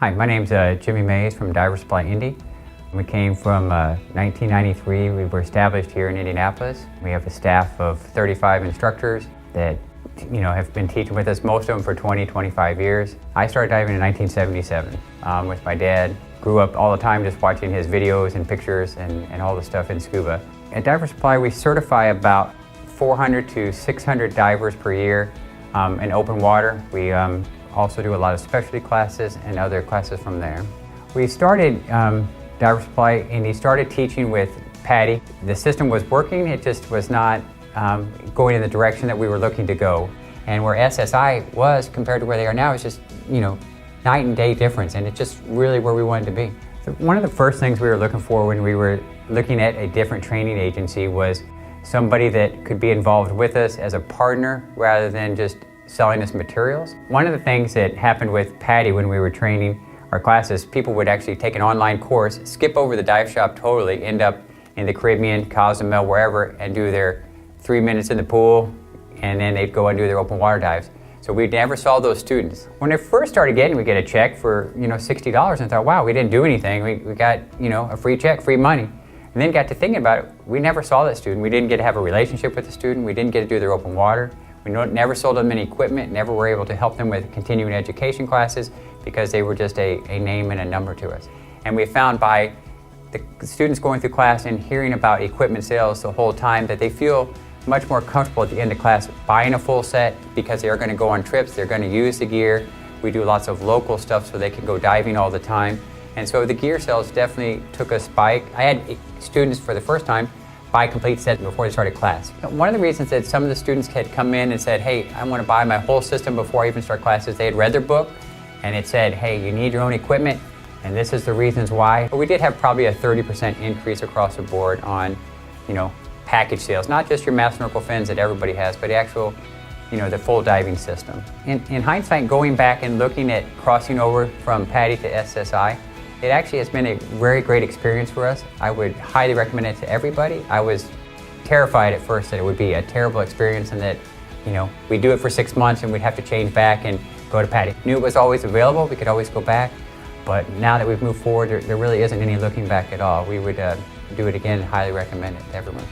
Hi, my name's Jimi Mayes from Divers Supply Indy. We came from 1993. We were established here in Indianapolis. We have a staff of 35 instructors that have been teaching with us, most of them for 20, 25 years. I started diving in 1977 with my dad. Grew up all the time just watching his videos and pictures and all the stuff in scuba. At Divers Supply, we certify about 400 to 600 divers per year in open water. We also do a lot of specialty classes and other classes from there. We started Divers Supply Indy started teaching with PADI. The system was working, it just was not going in the direction that we were looking to go. And where SSI was compared to where they are now is just, night and day difference, and it's just really where we wanted to be. So one of the first things we were looking for when we were looking at a different training agency was somebody that could be involved with us as a partner rather than just selling us materials. One of the things that happened with PADI when we were training our classes, people would actually take an online course, skip over the dive shop totally, end up in the Caribbean, Cozumel, wherever, and do their 3 minutes in the pool, and then they'd go and do their open water dives. So we never saw those students. When I first started getting, we get a check for $60, and I thought, wow, we didn't do anything. We got a free check, free money. And then got to thinking about it, we never saw that student. We didn't get to have a relationship with the student. We didn't get to do their open water. We never sold them any equipment, never were able to help them with continuing education classes because they were just a name and a number to us. And we found by the students going through class and hearing about equipment sales the whole time that they feel much more comfortable at the end of class buying a full set because they are going to go on trips, they're going to use the gear. We do lots of local stuff so they can go diving all the time. And so the gear sales definitely took a spike. I had students for the first time buy complete sets before they started class. One of the reasons that some of the students had come in and said, hey, I want to buy my whole system before I even start classes, they had read their book and it said, hey, you need your own equipment and this is the reasons why. But we did have probably a 30% increase across the board on, package sales, not just your mass snorkel fins that everybody has, but the actual, the full diving system. In hindsight, going back and looking at crossing over from PADI to SSI, it actually has been a very great experience for us. I would highly recommend it to everybody. I was terrified at first that it would be a terrible experience and that, we'd do it for 6 months and we'd have to change back and go to PADI. Knew it was always available, we could always go back, but now that we've moved forward, there really isn't any looking back at all. We would do it again and highly recommend it to everyone.